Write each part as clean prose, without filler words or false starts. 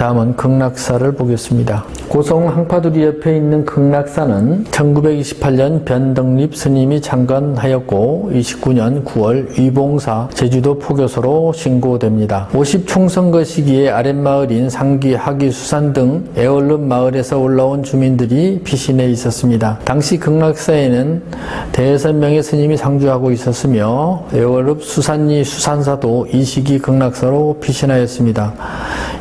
다음은 극락사를 보겠습니다. 고성 항파두리 옆에 있는 극락사는 1928년 변덕립 스님이 창건하였고 29년 9월 위봉사 제주도 포교소로 신고됩니다. 50총선거 시기에 아랫마을인 상기, 하기, 수산 등 애월읍 마을에서 올라온 주민들이 피신해 있었습니다. 당시 극락사에는 대여섯 명의 스님이 상주하고 있었으며 애월읍 수산리 수산사도 이 시기 극락사로 피신하였습니다.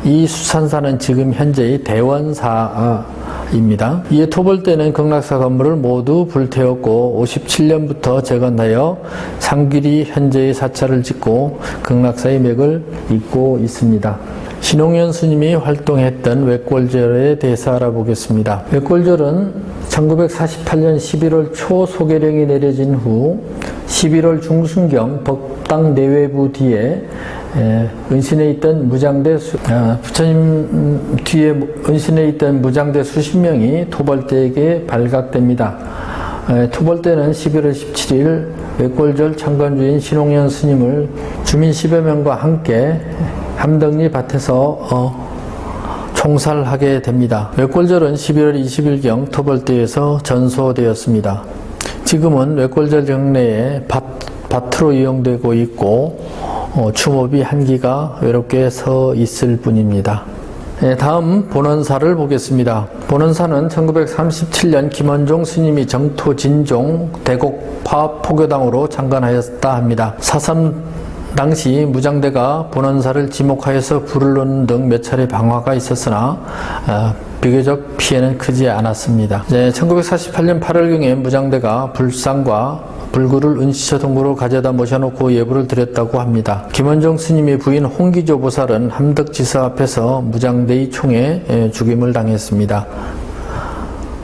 이 수산사는 지금 현재의 대원사입니다. 이에 토벌대는 극락사 건물을 모두 불태웠고 57년부터 재건하여 상길이 현재의 사찰을 짓고 극락사의 맥을 잇고 있습니다. 신홍현 스님이 활동했던 외골절에 대해서 알아보겠습니다. 외골절은 1948년 11월 초 소개령이 내려진 후 11월 중순경 법당 내외부 뒤에 은신해 있던 부처님 뒤에 은신해 있던 무장대 수십 명이 토벌대에게 발각됩니다. 토벌대는 11월 17일 외골절 창건주인 신홍현 스님을 주민 10여 명과 함께 함덕리 밭에서 총살하게 됩니다. 외골절은 11월 20일경 토벌대에서 전소되었습니다. 지금은 외골절 경내에 밭으로 이용되고 있고 추모비 한 기가 외롭게 서 있을 뿐입니다. 다음 본원사를 보겠습니다. 본원사는 1937년 김원종 스님이 정토 진종 대곡파 포교당으로 창건하였다 합니다. 사삼 당시 무장대가 본원사를 지목하여서 불을 놓는 등 몇 차례 방화가 있었으나 비교적 피해는 크지 않았습니다. 1948년 8월경에 무장대가 불상과 불구를 은시처 동굴로 가져다 모셔놓고 예불을 드렸다고 합니다. 김원종 스님의 부인 홍기조 보살은 함덕지서 앞에서 무장대의 총에 죽임을 당했습니다.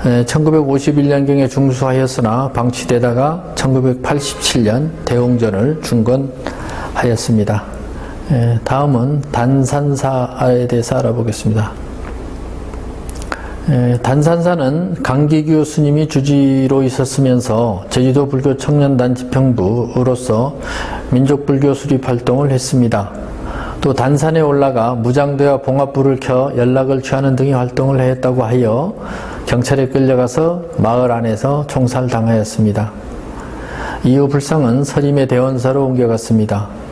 1951년경에 중수하였으나 방치되다가 1987년 대홍전을 중건하였습니다. 다음은 단산사에 대해서 알아보겠습니다. 단산사는 강기규 스님이 주지로 있었으면서 제주도 불교 청년단 지평부로서 민족불교 수립 활동을 했습니다. 또 단산에 올라가 무장대와 봉합불을 켜 연락을 취하는 등의 활동을 했다고 하여 경찰에 끌려가서 마을 안에서 총살당하였습니다. 이후 불상은 서림의 대원사로 옮겨갔습니다.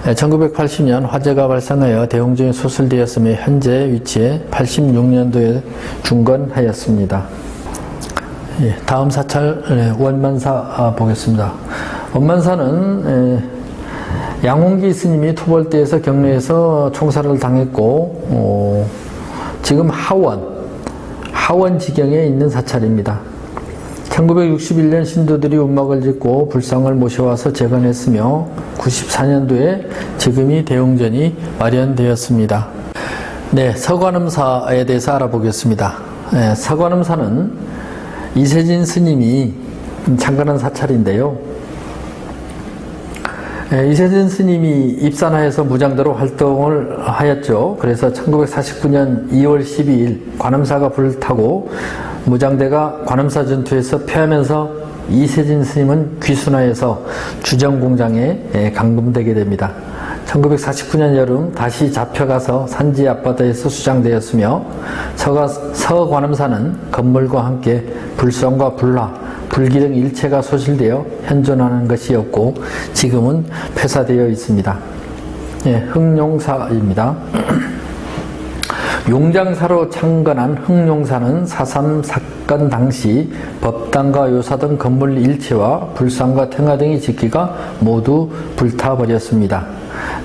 1980년 화재가 발생하여 대홍전이 소실되었으며 현재 위치에 86년도에 중건하였습니다. 다음 사찰 원만사 보겠습니다. 원만사는 양홍기 스님이 토벌대에서 경내에서 총살을 당했고 지금 하원 지경에 있는 사찰입니다. 1961년 신도들이 운막을 짓고 불상을 모셔와서 재건했으며 94년도에 지금이 대웅전이 마련되었습니다. 서관음사에 대해서 알아보겠습니다. 서관음사는 이세진 스님이 창건한 사찰인데요. 이세진 스님이 입산하여서 무장대로 활동을 하였죠. 그래서 1949년 2월 12일 관음사가 불을 타고 무장대가 관음사 전투에서 패하면서 이세진 스님은 귀순하여서 주정공장에 감금되게 됩니다. 1949년 여름 다시 잡혀가서 산지 앞바다에서 수장되었으며 서관음사는 건물과 함께 불성과 불화, 불기 등 일체가 소실되어 현존하는 것이었고 지금은 폐사되어 있습니다. 흥룡사입니다. 용장사로 창건한 흥룡사는 4.3 사건 당시 법당과 요사 등 건물 일체와 불상과 탱화 등의 직기가 모두 불타버렸습니다.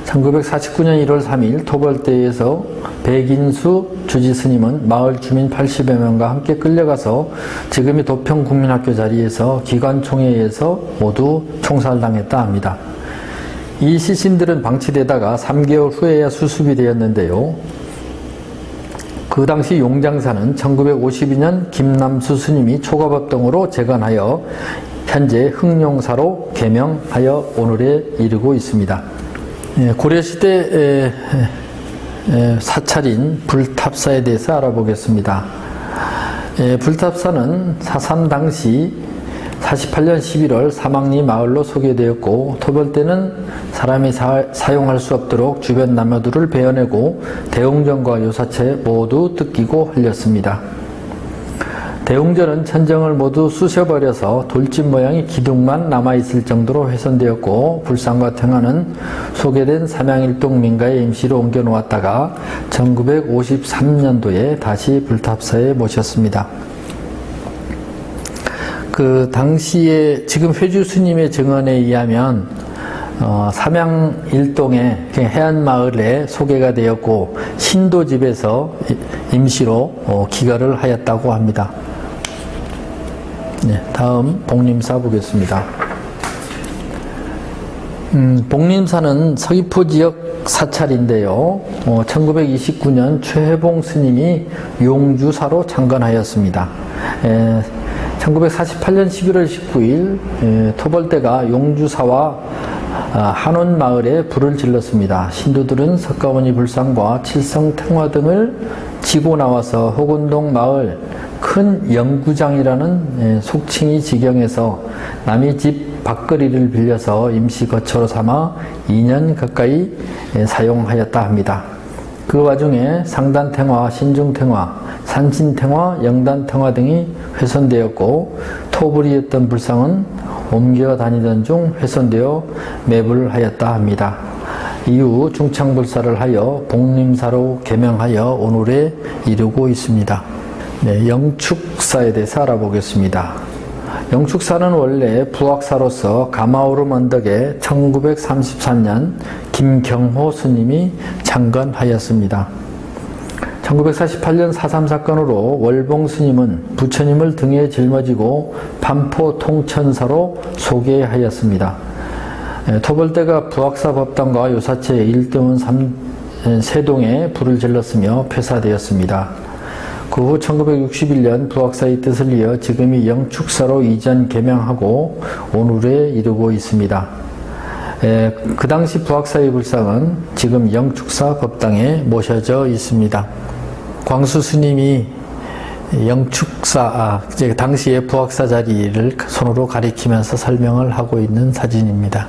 1949년 1월 3일 토벌대에서 백인수 주지스님은 마을 주민 80여 명과 함께 끌려가서 지금의 도평국민학교 자리에서 기관총회에서 모두 총살당했다 합니다. 이 시신들은 방치되다가 3개월 후에야 수습이 되었는데요. 그 당시 용장사는 1952년 김남수 스님이 초가법당으로 재건하여 현재 흥룡사로 개명하여 오늘에 이르고 있습니다. 고려시대 사찰인 불탑사에 대해서 알아보겠습니다. 불탑사는 4.3 당시 48년 11월 사막리 마을로 소개되었고, 토벌대는 사람이 사용할 수 없도록 주변 나무들을 베어내고 대웅전과 요사체 모두 뜯기고 흘렸습니다. 대웅전은 천정을 모두 쑤셔버려서 돌집 모양의 기둥만 남아있을 정도로 훼손되었고, 불상과 탱화는 소개된 삼양일동 민가에 임시로 옮겨 놓았다가 1953년도에 다시 불탑사에 모셨습니다. 그 당시에 지금 회주 스님의 증언에 의하면 삼양일동의 해안마을에 소개가 되었고, 신도집에서 임시로 기거를 하였다고 합니다. 네, 다음 복림사 보겠습니다. 복림사는 서귀포 지역 사찰인데요. 1929년 최혜봉 스님이 용주사로 창건하였습니다. 1948년 11월 19일 토벌대가 용주사와 한원마을에 불을 질렀습니다. 신도들은 석가모니 불상과 칠성탱화 등을 지고 나와서 호군동 마을 큰 영구장이라는 속칭이 지경에서 남의 집 밖거리를 빌려서 임시 거처로 삼아 2년 가까이 사용하였다 합니다. 그 와중에 상단탱화, 신중탱화, 산신탱화, 영단탱화 등이 훼손되었고, 토불이었던 불상은 옮겨 다니던 중 훼손되어 매불하였다 합니다. 이후 중창불사를 하여 복림사로 개명하여 오늘에 이르고 있습니다. 네, 영축사에 대해서 알아보겠습니다. 영축사는 원래 부학사로서 가마오름 언덕에 1933년 김경호 스님이 창건하였습니다. 1948년 4.3 사건으로 월봉 스님은 부처님을 등에 짊어지고 반포 통천사로 소개하였습니다. 토벌대가 부학사 법당과 요사체 일등원 세동에 불을 질렀으며 폐사되었습니다. 그 후 1961년 부학사의 뜻을 이어 지금이 영축사로 이전 개명하고 오늘에 이르고 있습니다. 그 당시 부학사의 불상은 지금 영축사 법당에 모셔져 있습니다. 광수 스님이 영축사, 당시의 부학사 자리를 손으로 가리키면서 설명을 하고 있는 사진입니다.